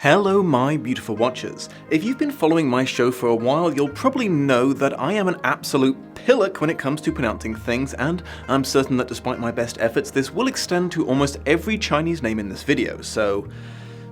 Hello my beautiful watchers. If you've been following my show for a while, you'll probably know that I am an absolute pillock when it comes to pronouncing things, and I'm certain that despite my best efforts, this will extend to almost every Chinese name in this video, so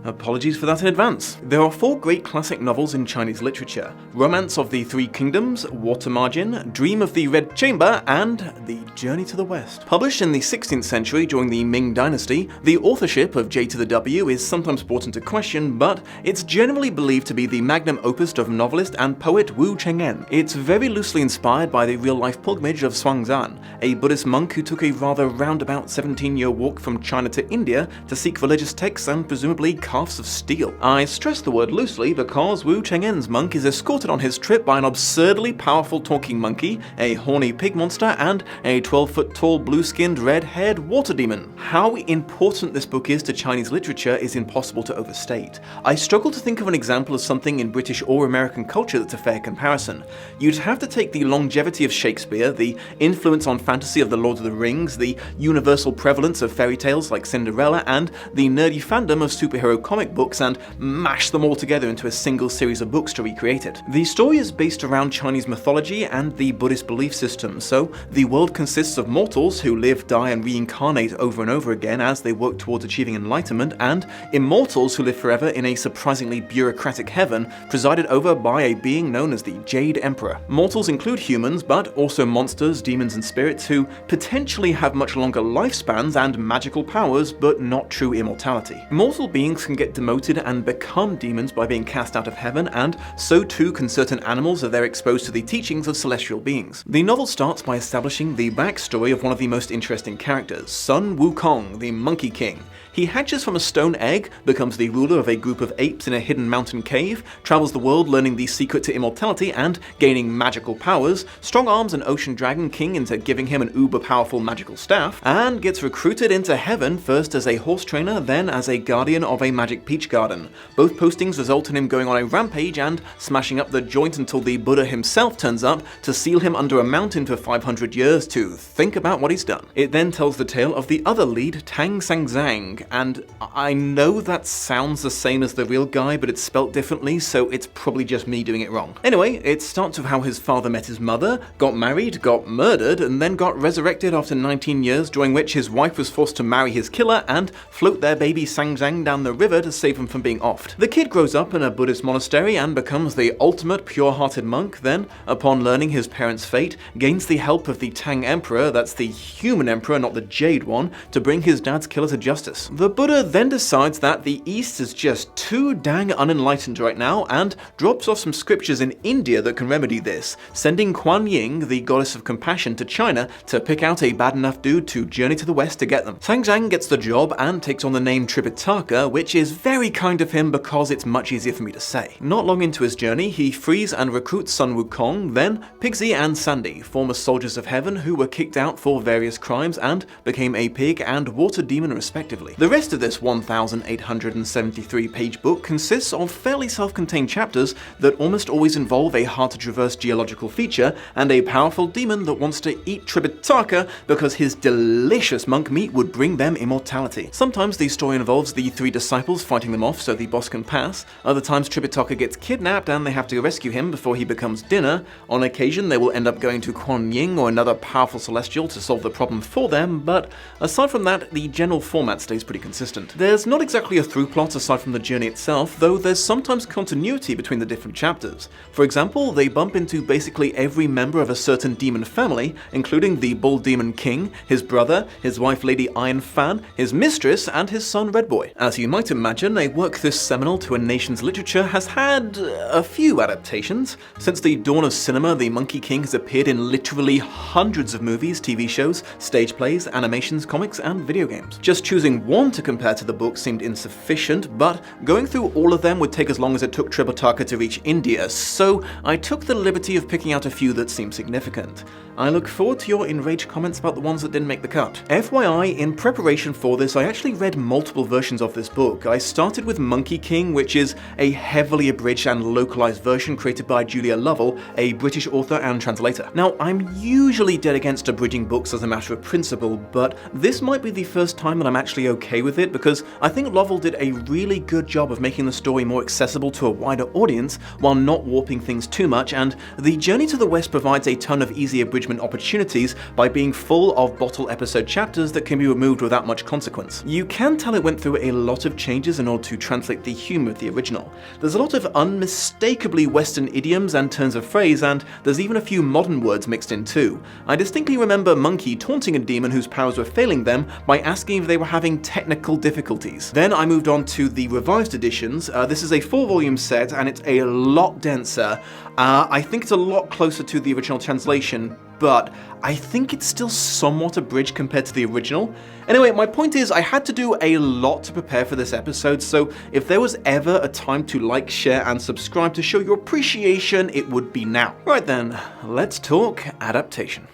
apologies for that in advance. There are 4 great classic novels in Chinese literature: Romance of the Three Kingdoms, Water Margin, Dream of the Red Chamber, and The Journey to the West. Published in the 16th century during the Ming Dynasty, the authorship of J to the W is sometimes brought into question, but it's generally believed to be the magnum opus of novelist and poet Wu Cheng'en. It's very loosely inspired by the real-life pilgrimage of Xuanzang, a Buddhist monk who took a rather roundabout 17-year walk from China to India to seek religious texts and presumably calves of steel. I stress the word loosely because Wu Cheng'en's monk is escorted on his trip by an absurdly powerful talking monkey, a horny pig monster, and a 12-foot tall blue-skinned red-haired water demon. How important this book is to Chinese literature is impossible to overstate. I struggle to think of an example of something in British or American culture that's a fair comparison. You'd have to take the longevity of Shakespeare, the influence on fantasy of The Lord of the Rings, the universal prevalence of fairy tales like Cinderella, and the nerdy fandom of superhero comic books and mash them all together into a single series of books to recreate it. The story is based around Chinese mythology and the Buddhist belief system, so the world consists of mortals who live, die, and reincarnate over and over again as they work towards achieving enlightenment, and immortals who live forever in a surprisingly bureaucratic heaven presided over by a being known as the Jade Emperor. Mortals include humans, but also monsters, demons, and spirits who potentially have much longer lifespans and magical powers, but not true immortality. Mortal beings can get demoted and become demons by being cast out of heaven, and so too can certain animals if they're exposed to the teachings of celestial beings. The novel starts by establishing the backstory of one of the most interesting characters, Sun Wukong, the Monkey King. He hatches from a stone egg, becomes the ruler of a group of apes in a hidden mountain cave, travels the world learning the secret to immortality and gaining magical powers, strong-arms an ocean dragon king into giving him an uber-powerful magical staff, and gets recruited into heaven first as a horse trainer, then as a guardian of a magic peach garden. Both postings result in him going on a rampage and smashing up the joint until the Buddha himself turns up to seal him under a mountain for 500 years to think about what he's done. It then tells the tale of the other lead, Tang Sangzang, and I know that sounds the same as the real guy, but it's spelt differently, so it's probably just me doing it wrong. Anyway, it starts with how his father met his mother, got married, got murdered, and then got resurrected after 19 years, during which his wife was forced to marry his killer and float their baby Sangzang down the river to save him from being offed. The kid grows up in a Buddhist monastery and becomes the ultimate pure-hearted monk, then, upon learning his parents' fate, gains the help of the Tang Emperor, that's the human emperor, not the Jade one, to bring his dad's killer to justice. The Buddha then decides that the East is just too dang unenlightened right now and drops off some scriptures in India that can remedy this, sending Kuan Yin, the goddess of compassion, to China to pick out a bad enough dude to journey to the West to get them. Sangzang gets the job and takes on the name Tripitaka, which is very kind of him because it's much easier for me to say. Not long into his journey, he frees and recruits Sun Wukong, then Pigsy and Sandy, former soldiers of heaven who were kicked out for various crimes and became a pig and water demon respectively. The rest of this 1,873-page book consists of fairly self-contained chapters that almost always involve a hard-to-traverse geological feature and a powerful demon that wants to eat Tripitaka because his delicious monk meat would bring them immortality. Sometimes the story involves the 3 disciples fighting them off so the boss can pass. Other times Tripitaka gets kidnapped and they have to rescue him before he becomes dinner. On occasion they will end up going to Kuan Yin or another powerful celestial to solve the problem for them, but aside from that, the general format stays pretty consistent. There's not exactly a through plot aside from the journey itself, though there's sometimes continuity between the different chapters. For example, they bump into basically every member of a certain demon family, including the Bull Demon King, his brother, his wife Lady Iron Fan, his mistress, and his son Red Boy. As you might imagine, a work this seminal to a nation's literature has had a few adaptations. Since the dawn of cinema, the Monkey King has appeared in literally hundreds of movies, TV shows, stage plays, animations, comics, and video games. Just choosing one to compare to the book seemed insufficient, but going through all of them would take as long as it took Tripitaka to reach India, so I took the liberty of picking out a few that seemed significant. I look forward to your enraged comments about the ones that didn't make the cut. FYI, in preparation for this, I actually read multiple versions of this book. I started with Monkey King, which is a heavily abridged and localized version created by Julia Lovell, a British author and translator. Now, I'm usually dead against abridging books as a matter of principle, but this might be the first time that I'm actually okay okay with it because I think Lovell did a really good job of making the story more accessible to a wider audience while not warping things too much, and The Journey to the West provides a ton of easy abridgment opportunities by being full of bottle episode chapters that can be removed without much consequence. You can tell it went through a lot of changes in order to translate the humour of the original. There's a lot of unmistakably Western idioms and turns of phrase, and there's even a few modern words mixed in too. I distinctly remember Monkey taunting a demon whose powers were failing them by asking if they were having technical difficulties. Then I moved on to the revised editions. This is a 4-volume set and it's a lot denser. I think it's a lot closer to the original translation, but I think it's still somewhat abridged compared to the original. Anyway, my point is I had to do a lot to prepare for this episode, so if there was ever a time to like, share, and subscribe to show your appreciation, it would be now. Right then, let's talk adaptation.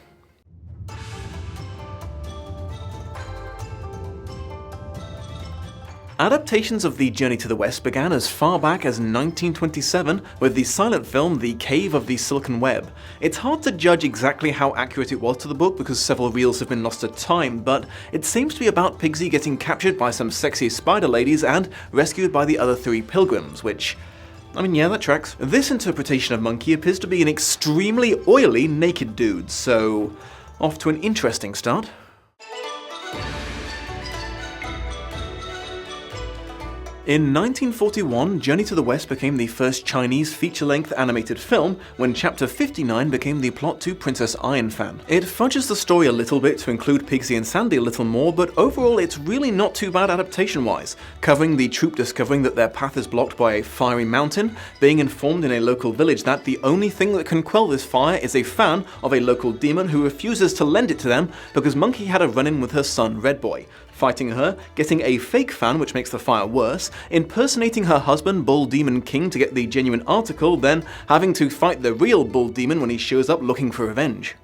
Adaptations of The Journey to the West began as far back as 1927 with the silent film The Cave of the Silken Web. It's hard to judge exactly how accurate it was to the book because several reels have been lost to time, but it seems to be about Pigsy getting captured by some sexy spider ladies and rescued by the other 3 pilgrims, which, I mean, yeah, that tracks. This interpretation of Monkey appears to be an extremely oily naked dude, so off to an interesting start. In 1941, Journey to the West became the first Chinese feature-length animated film when Chapter 59 became the plot to Princess Ironfan. It fudges the story a little bit to include Pigsy and Sandy a little more, but overall it's really not too bad adaptation-wise, covering the troupe discovering that their path is blocked by a fiery mountain, being informed in a local village that the only thing that can quell this fire is a fan of a local demon who refuses to lend it to them because Monkey had a run-in with her son Red Boy, fighting her, getting a fake fan which makes the fire worse, impersonating her husband Bull Demon King to get the genuine article, then having to fight the real Bull Demon when he shows up looking for revenge.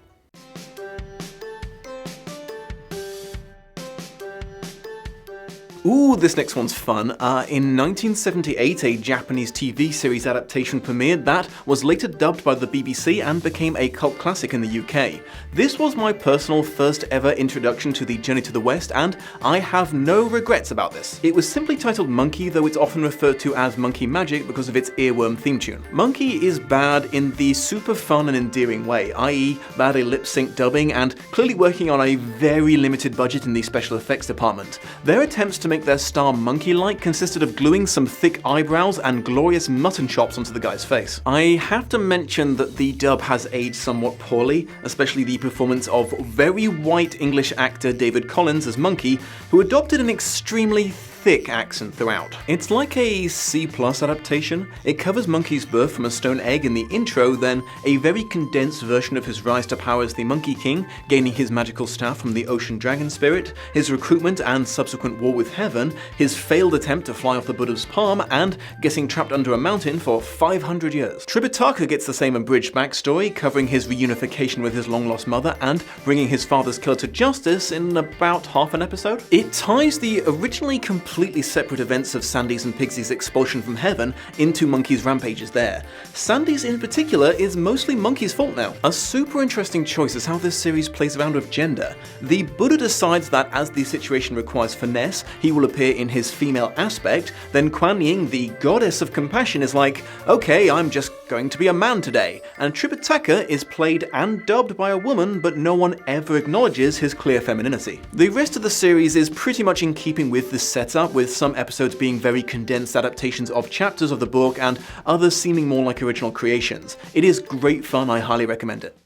Ooh, this next one's fun. In 1978, a Japanese TV series adaptation premiered that was later dubbed by the BBC and became a cult classic in the UK. This was my personal first ever introduction to The Journey to the West, and I have no regrets about this. It was simply titled Monkey, though it's often referred to as Monkey Magic because of its earworm theme tune. Monkey is bad in the super fun and endearing way, i.e. badly lip-sync dubbing and clearly working on a very limited budget in the special effects department. Their attempts to make their star monkey-like consisted of gluing some thick eyebrows and glorious mutton chops onto the guy's face. I have to mention that the dub has aged somewhat poorly, especially the performance of very white English actor David Collins as Monkey, who adopted an extremely thick accent throughout. It's like a C+ adaptation. It covers Monkey's birth from a stone egg in the intro, then a very condensed version of his rise to power as the Monkey King, gaining his magical staff from the ocean dragon spirit, his recruitment and subsequent war with Heaven, his failed attempt to fly off the Buddha's palm, and getting trapped under a mountain for 500 years. Tripitaka gets the same abridged backstory, covering his reunification with his long-lost mother and bringing his father's killer to justice in about half an episode. It ties the originally completely separate events of Sandy's and Pigsy's expulsion from Heaven into Monkey's rampages there. Sandy's in particular is mostly Monkey's fault now. A super interesting choice is how this series plays around with gender. The Buddha decides that as the situation requires finesse, he will appear in his female aspect, then Kuan Yin, the goddess of compassion, is like, okay, I'm just going to be a man today. And Tripitaka is played and dubbed by a woman, but no one ever acknowledges his clear femininity. The rest of the series is pretty much in keeping with this setup, with some episodes being very condensed adaptations of chapters of the book and others seeming more like original creations. It is great fun, I highly recommend it.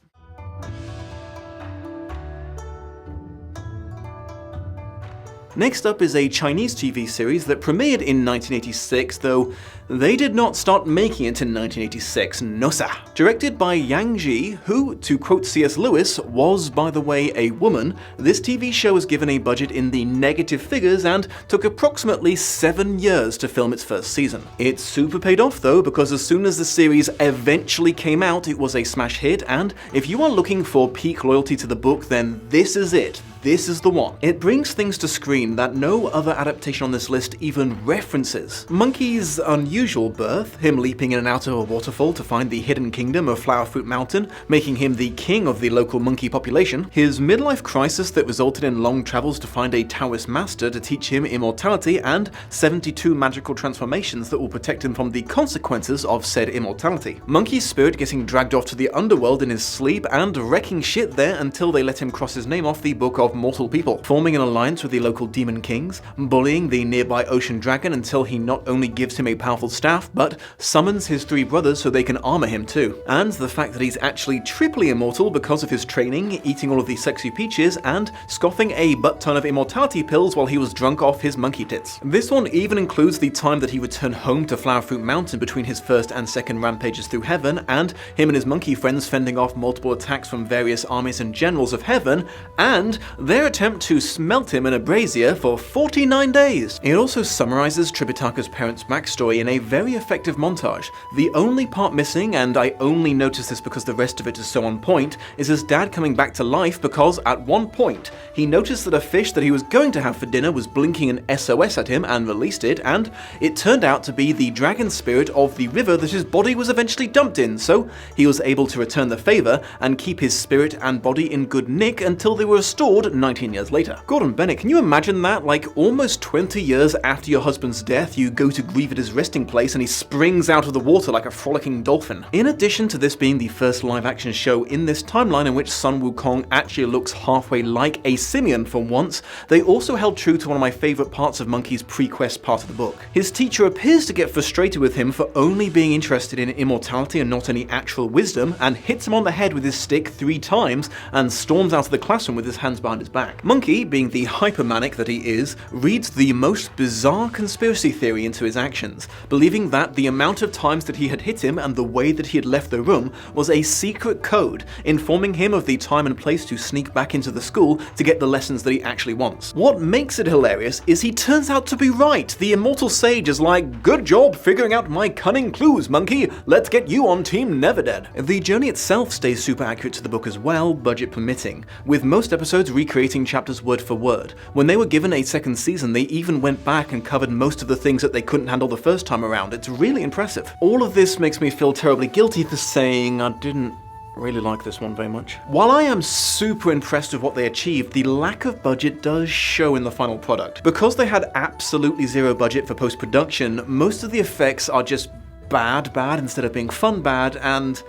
Next up is a Chinese TV series that premiered in 1986, though they did not start making it in 1986, no sir. Directed by Yang Ji, who, to quote C.S. Lewis, was, by the way, a woman, this TV show was given a budget in the negative figures and took approximately 7 years to film its first season. It super paid off though, because as soon as the series eventually came out, it was a smash hit, and if you are looking for peak loyalty to the book, then this is it. this is the one. It brings things to screen that no other adaptation on this list even references. Monkey's unusual birth, him leaping in and out of a waterfall to find the hidden kingdom of Flowerfruit Mountain, making him the king of the local monkey population, his midlife crisis that resulted in long travels to find a Taoist master to teach him immortality, and 72 magical transformations that will protect him from the consequences of said immortality. Monkey's spirit getting dragged off to the underworld in his sleep and wrecking shit there until they let him cross his name off the book of mortal people, forming an alliance with the local demon kings, bullying the nearby ocean dragon until he not only gives him a powerful staff, but summons his 3 brothers so they can armor him too. And the fact that he's actually triply immortal because of his training, eating all of these sexy peaches, and scoffing a butt-ton of immortality pills while he was drunk off his monkey tits. This one even includes the time that he returned home to Flowerfruit Mountain between his first and second rampages through heaven, and him and his monkey friends fending off multiple attacks from various armies and generals of heaven, and their attempt to smelt him in a brazier for 49 days. It also summarizes Tripitaka's parents' backstory in a very effective montage. The only part missing, and I only notice this because the rest of it is so on point, is his dad coming back to life because at one point he noticed that a fish that he was going to have for dinner was blinking an SOS at him and released it, and it turned out to be the dragon spirit of the river that his body was eventually dumped in, so he was able to return the favor and keep his spirit and body in good nick until they were restored 19 years later. Gordon Bennett, can you imagine that? Like, almost 20 years after your husband's death, you go to grieve at his resting place and he springs out of the water like a frolicking dolphin. In addition to this being the first live-action show in this timeline in which Sun Wukong actually looks halfway like a simian for once, they also held true to one of my favorite parts of Monkey's pre-quest part of the book. His teacher appears to get frustrated with him for only being interested in immortality and not any actual wisdom, and hits him on the head with his stick 3 times and storms out of the classroom with his hands behind his back. Monkey, being the hypermanic that he is, reads the most bizarre conspiracy theory into his actions, believing that the amount of times that he had hit him and the way that he had left the room was a secret code, informing him of the time and place to sneak back into the school to get the lessons that he actually wants. What makes it hilarious is he turns out to be right. The immortal sage is like, "Good job figuring out my cunning clues, Monkey. Let's get you on Team Neverdead." The journey itself stays super accurate to the book as well, budget permitting, with most episodes recreating chapters word for word. When they were given a second season, they even went back and covered most of the things that they couldn't handle the first time around. It's really impressive. All of this makes me feel terribly guilty for saying I didn't really like this one very much. While I am super impressed with what they achieved, the lack of budget does show in the final product. Because they had absolutely zero budget for post-production, most of the effects are just bad instead of being fun bad, and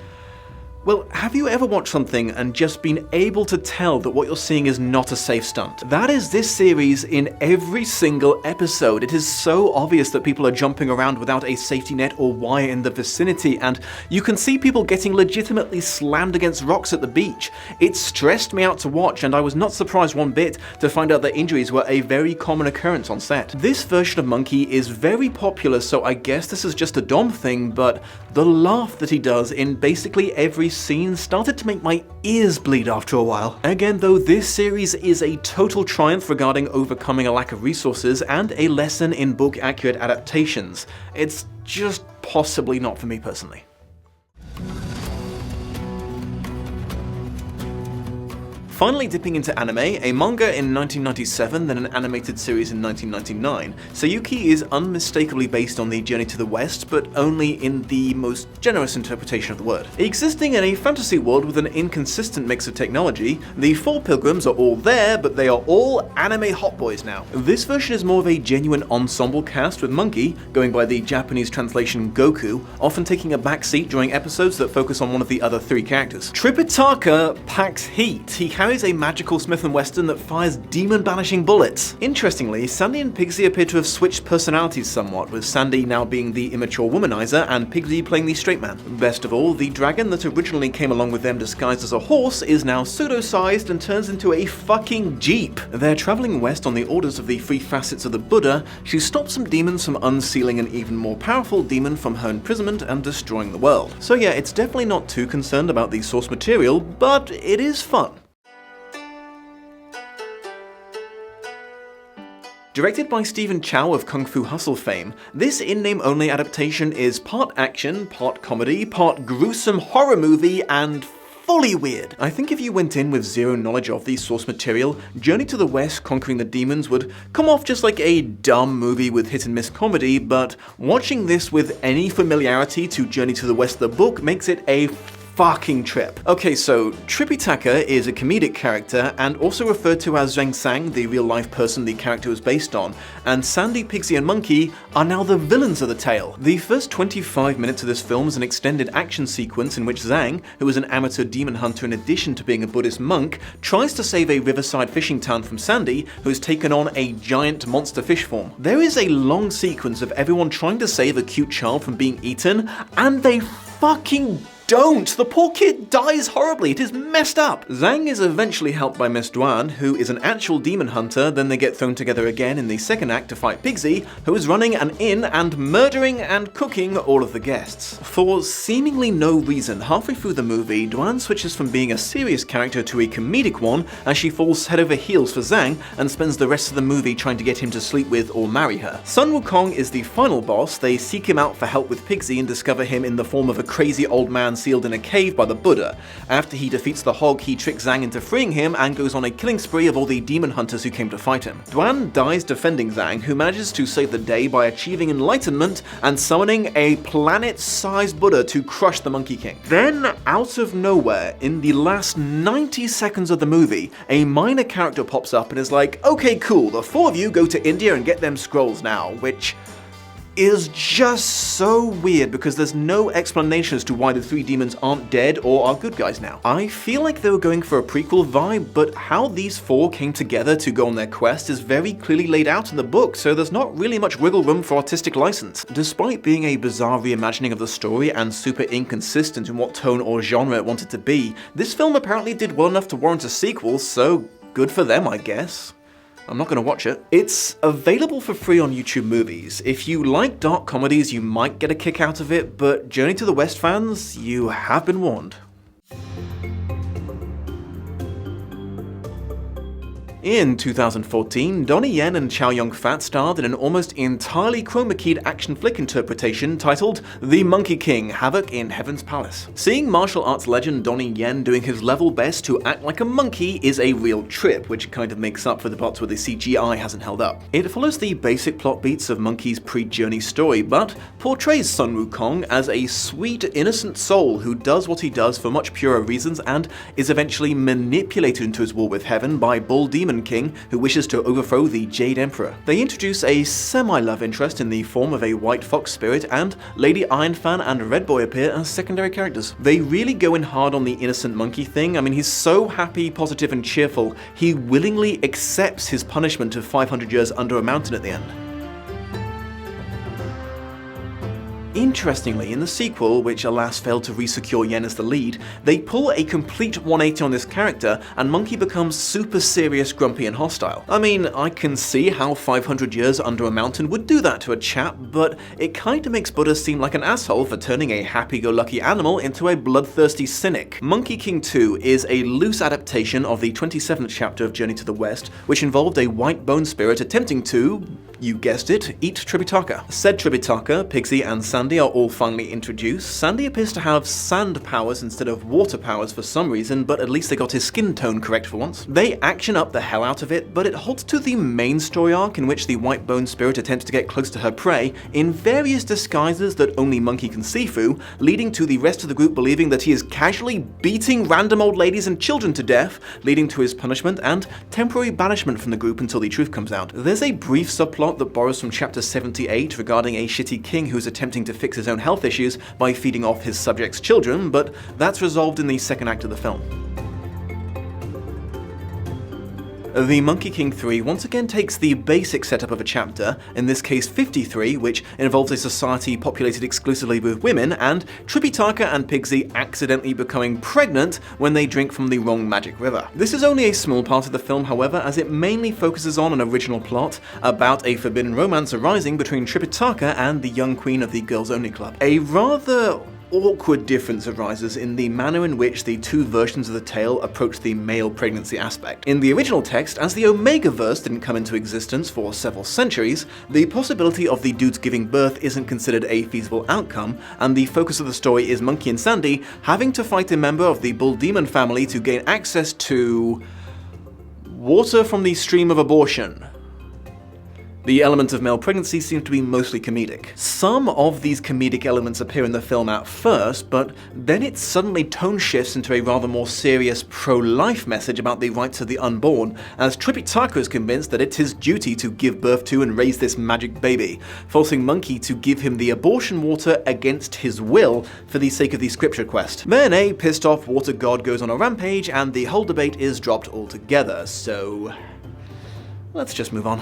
well, have you ever watched something and just been able to tell that what you're seeing is not a safe stunt? That is this series in every single episode. It is so obvious that people are jumping around without a safety net or wire in the vicinity, and you can see people getting legitimately slammed against rocks at the beach. It stressed me out to watch, and I was not surprised one bit to find out that injuries were a very common occurrence on set. This version of Monkey is very popular, so I guess this is just a Dom thing, but the laugh that he does in basically every scene started to make my ears bleed after a while. Again though, this series is a total triumph regarding overcoming a lack of resources and a lesson in book accurate adaptations. It's just possibly not for me personally. Finally dipping into anime, a manga in 1997, then an animated series in 1999, Sayuki is unmistakably based on the Journey to the West, but only in the most generous interpretation of the word. Existing in a fantasy world with an inconsistent mix of technology, the 4 pilgrims are all there, but they are all anime hot boys now. This version is more of a genuine ensemble cast, with Monkey, going by the Japanese translation Goku, often taking a backseat during episodes that focus on one of the other 3 characters. Tripitaka packs heat. He carries a magical Smith & Wesson that fires demon-banishing bullets. Interestingly, Sandy and Pigsy appear to have switched personalities somewhat, with Sandy now being the immature womanizer and Pigsy playing the straight man. Best of all, the dragon that originally came along with them disguised as a horse is now pseudo-sized and turns into a fucking jeep. They're traveling west on the orders of the 3 facets of the Buddha. She stops some demons from unsealing an even more powerful demon from her imprisonment and destroying the world. So yeah, it's definitely not too concerned about the source material, but it is fun. Directed by Stephen Chow of Kung Fu Hustle fame, this in-name-only adaptation is part action, part comedy, part gruesome horror movie, and fully weird. I think if you went in with zero knowledge of the source material, Journey to the West Conquering the Demons would come off just like a dumb movie with hit and miss comedy, but watching this with any familiarity to Journey to the West the book makes it a fucking trip. Okay, so Tripitaka is a comedic character and also referred to as Zhang Sang, the real-life person the character was based on, and Sandy, Pixie, and Monkey are now the villains of the tale. The first 25 minutes of this film is an extended action sequence in which Zhang, who is an amateur demon hunter in addition to being a Buddhist monk, tries to save a riverside fishing town from Sandy, who has taken on a giant monster fish form. There is a long sequence of everyone trying to save a cute child from being eaten, and they fucking don't! The poor kid dies horribly, it is messed up! Zhang is eventually helped by Miss Duan, who is an actual demon hunter, then they get thrown together again in the second act to fight Pixie, who is running an inn and murdering and cooking all of the guests. For seemingly no reason, halfway through the movie, Duan switches from being a serious character to a comedic one as she falls head over heels for Zhang and spends the rest of the movie trying to get him to sleep with or marry her. Sun Wukong is the final boss. They seek him out for help with Pixie and discover him in the form of a crazy old man sealed in a cave by the Buddha. After he defeats the hog, he tricks Zhang into freeing him and goes on a killing spree of all the demon hunters who came to fight him. Duan dies defending Zhang, who manages to save the day by achieving enlightenment and summoning a planet-sized Buddha to crush the Monkey King. Then, out of nowhere, in the last 90 seconds of the movie, a minor character pops up and is like, okay, cool, the four of you go to India and get them scrolls now, which is just so weird because there's no explanation as to why the three demons aren't dead or are good guys now. I feel like they were going for a prequel vibe, but how these four came together to go on their quest is very clearly laid out in the book, so there's not really much wiggle room for artistic license. Despite being a bizarre reimagining of the story and super inconsistent in what tone or genre it wanted to be, this film apparently did well enough to warrant a sequel, so good for them, I guess. I'm not going to watch it. It's available for free on YouTube Movies. If you like dark comedies, you might get a kick out of it, but Journey to the West fans, you have been warned. In 2014, Donnie Yen and Chow Yun-fat starred in an almost entirely chroma keyed action flick interpretation titled The Monkey King: Havoc in Heaven's Palace. Seeing martial arts legend Donnie Yen doing his level best to act like a monkey is a real trip, which kind of makes up for the parts where the CGI hasn't held up. It follows the basic plot beats of Monkey's pre-journey story, but portrays Sun Wukong as a sweet, innocent soul who does what he does for much purer reasons and is eventually manipulated into his war with heaven by Bull Demon King, who wishes to overthrow the Jade Emperor. They introduce a semi-love interest in the form of a white fox spirit, and Lady Ironfan and Red Boy appear as secondary characters. They really go in hard on the innocent monkey thing. I mean, he's so happy, positive, and cheerful, he willingly accepts his punishment of 500 years under a mountain at the end. Interestingly, in the sequel, which alas failed to re-secure Yen as the lead, they pull a complete 180 on this character, and Monkey becomes super serious, grumpy, and hostile. I mean, I can see how 500 years under a mountain would do that to a chap, but it kinda makes Buddha seem like an asshole for turning a happy-go-lucky animal into a bloodthirsty cynic. Monkey King 2 is a loose adaptation of the 27th chapter of Journey to the West, which involved a white bone spirit attempting to, you guessed it, eat Tripitaka. Said Tripitaka, Pixie, and Sandy are all finally introduced. Sandy appears to have sand powers instead of water powers for some reason, but at least they got his skin tone correct for once. They action up the hell out of it, but it holds to the main story arc in which the white bone spirit attempts to get close to her prey in various disguises that only Monkey can see through, leading to the rest of the group believing that he is casually beating random old ladies and children to death, leading to his punishment and temporary banishment from the group until the truth comes out. There's a brief subplot that borrows from chapter 78 regarding a shitty king who is attempting to fix his own health issues by feeding off his subjects' children, but that's resolved in the second act of the film. The Monkey King 3 once again takes the basic setup of a chapter, in this case 53, which involves a society populated exclusively with women, and Tripitaka and Pixie accidentally becoming pregnant when they drink from the wrong magic river. This is only a small part of the film, however, as it mainly focuses on an original plot about a forbidden romance arising between Tripitaka and the young queen of the Girls Only Club. A rather awkward difference arises in the manner in which the two versions of the tale approach the male pregnancy aspect. In the original text, as the Omega-verse didn't come into existence for several centuries, the possibility of the dudes giving birth isn't considered a feasible outcome, and the focus of the story is Monkey and Sandy having to fight a member of the Bull Demon family to gain access to water from the stream of abortion. The element of male pregnancy seems to be mostly comedic. Some of these comedic elements appear in the film at first, but then it suddenly tone shifts into a rather more serious pro-life message about the rights of the unborn, as Tripitaka is convinced that it's his duty to give birth to and raise this magic baby, forcing Monkey to give him the abortion water against his will for the sake of the scripture quest. Then a pissed off water god goes on a rampage and the whole debate is dropped altogether, so let's just move on.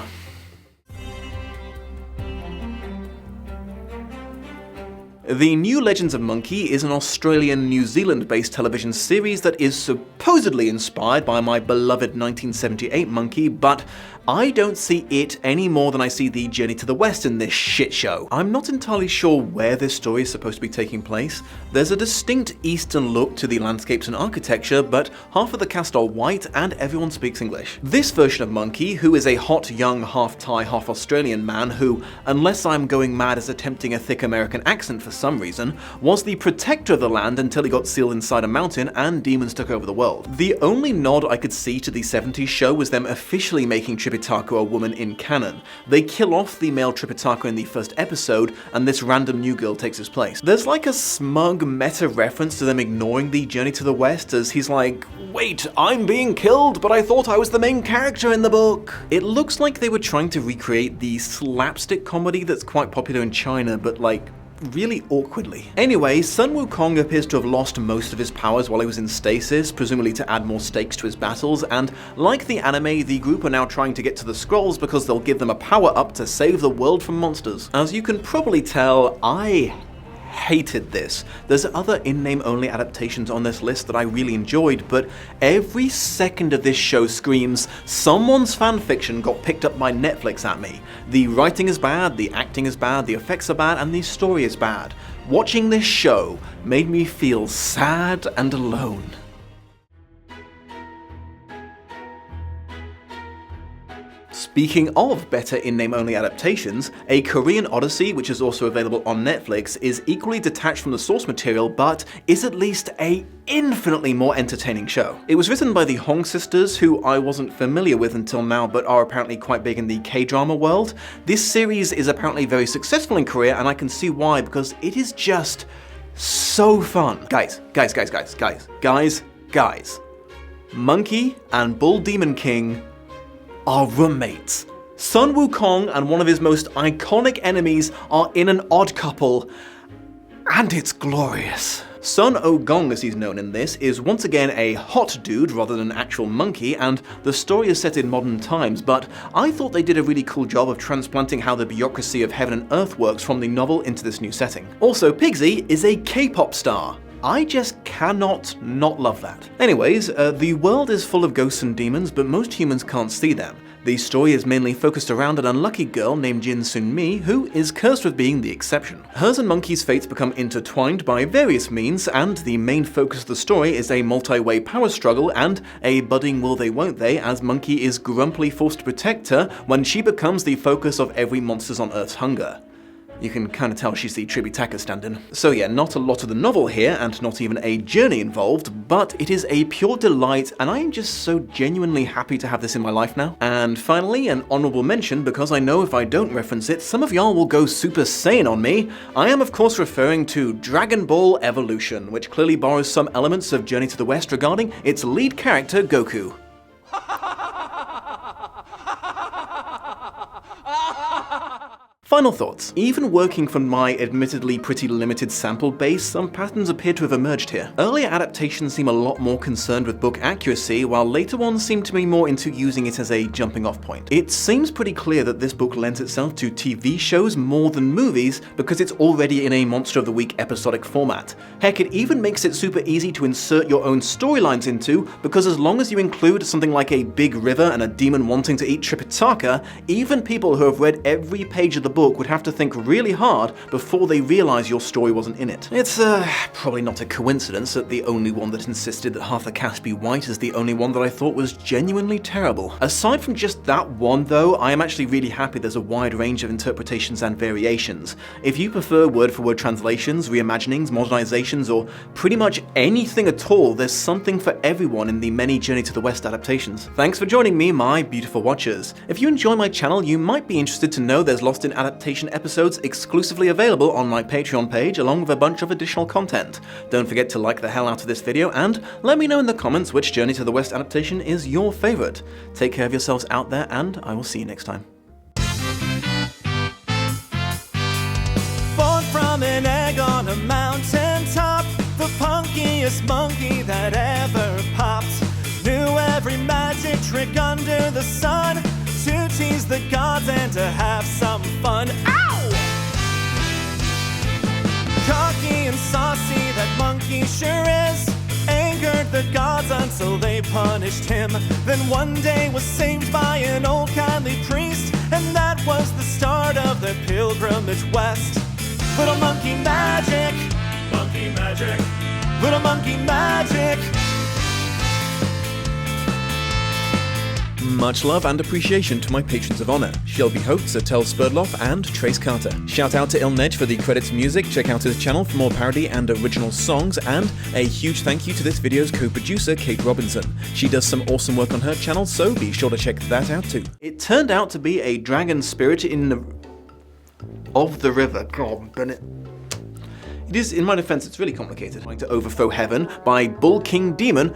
The New Legends of Monkey is an Australian-New Zealand-based television series that is supposedly inspired by my beloved 1978 Monkey, but I don't see it any more than I see the Journey to the West in this shit show. I'm not entirely sure where this story is supposed to be taking place. There's a distinct eastern look to the landscapes and architecture, but half of the cast are white and everyone speaks English. This version of Monkey, who is a hot, young, half-Thai, half-Australian man who, unless I'm going mad, is attempting a thick American accent for some reason, was the protector of the land until he got sealed inside a mountain and demons took over the world. The only nod I could see to the 70s show was them officially making Tripitaka a woman in canon. They kill off the male Tripitaka in the first episode, and this random new girl takes his place. There's like a smug meta reference to them ignoring the Journey to the West, as he's like, wait, I'm being killed, but I thought I was the main character in the book. It looks like they were trying to recreate the slapstick comedy that's quite popular in China, but like, really awkwardly. Anyway, Sun Wukong appears to have lost most of his powers while he was in stasis, presumably to add more stakes to his battles, and like the anime, the group are now trying to get to the scrolls because they'll give them a power-up to save the world from monsters. As you can probably tell, I hated this. There's other in-name only adaptations on this list that I really enjoyed, but every second of this show screams, someone's fanfiction got picked up by Netflix at me. The writing is bad, the acting is bad, the effects are bad, and the story is bad. Watching this show made me feel sad and alone. Speaking of better in-name only adaptations, A Korean Odyssey, which is also available on Netflix, is equally detached from the source material, but is at least a infinitely more entertaining show. It was written by the Hong sisters, who I wasn't familiar with until now, but are apparently quite big in the K-drama world. This series is apparently very successful in Korea, and I can see why, because it is just so fun. Guys. Monkey and Bull Demon King are roommates. Sun Wukong and one of his most iconic enemies are in an odd couple, and it's glorious. Sun O-gong, as he's known in this, is once again a hot dude rather than an actual monkey, and the story is set in modern times, but I thought they did a really cool job of transplanting how the bureaucracy of heaven and earth works from the novel into this new setting. Also, Pigsy is a K-pop star. I just cannot not love that. Anyways, the world is full of ghosts and demons, but most humans can't see them. The story is mainly focused around an unlucky girl named Jin Sun-mi, who is cursed with being the exception. Hers and Monkey's fates become intertwined by various means, and the main focus of the story is a multi-way power struggle and a budding will they won't they, as Monkey is grumpily forced to protect her when she becomes the focus of every Monsters on Earth's hunger. You can kind of tell she's the Tripitaka stand-in. So yeah, not a lot of the novel here, and not even a journey involved, but it is a pure delight, and I am just so genuinely happy to have this in my life now. And finally, an honorable mention, because I know if I don't reference it, some of y'all will go Super Saiyan on me. I am of course referring to Dragon Ball Evolution, which clearly borrows some elements of Journey to the West regarding its lead character, Goku. Final thoughts. Even working from my admittedly pretty limited sample base, some patterns appear to have emerged here. Earlier adaptations seem a lot more concerned with book accuracy, while later ones seem to be more into using it as a jumping off point. It seems pretty clear that this book lends itself to TV shows more than movies because it's already in a Monster of the Week episodic format. Heck, it even makes it super easy to insert your own storylines into, because as long as you include something like a big river and a demon wanting to eat Tripitaka, even people who have read every page of the book book would have to think really hard before they realize your story wasn't in it. It's probably not a coincidence that the only one that insisted that Arthur Casby White is the only one that I thought was genuinely terrible. Aside from just that one though, I am actually really happy there's a wide range of interpretations and variations. If you prefer word-for-word translations, reimaginings, modernizations, or pretty much anything at all, there's something for everyone in the many Journey to the West adaptations. Thanks for joining me, my beautiful watchers. If you enjoy my channel, you might be interested to know there's Lost in Adaptation episodes exclusively available on my Patreon page, along with a bunch of additional content. Don't forget to like the hell out of this video, and let me know in the comments which Journey to the West adaptation is your favorite. Take care of yourselves out there, and I will see you next time. Born from an egg on a mountain top, the punkiest monkey that ever popped. Knew every magic trick under the sun, to tease the gods and to have some fun. Ow! Cocky and saucy, that monkey sure is. Angered the gods until they punished him. Then one day was saved by an old kindly priest, and that was the start of their pilgrimage west. Little monkey magic, monkey magic, little monkey magic. Much love and appreciation to my patrons of honor, Shelby Hopes, Atel Spurdloff, and Trace Carter. Shout out to Ilnej for the credits music, check out his channel for more parody and original songs, and a huge thank you to this video's co-producer, Kate Robinson. She does some awesome work on her channel, so be sure to check that out too. It turned out to be a dragon spirit of the river. God, Bennett. It is, in my defense, it's really complicated. Trying to overthrow heaven by Bull Demon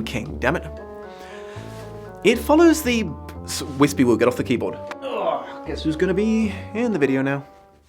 King, damn it. It follows the... Wispy will get off the keyboard. Guess who's gonna be in the video now?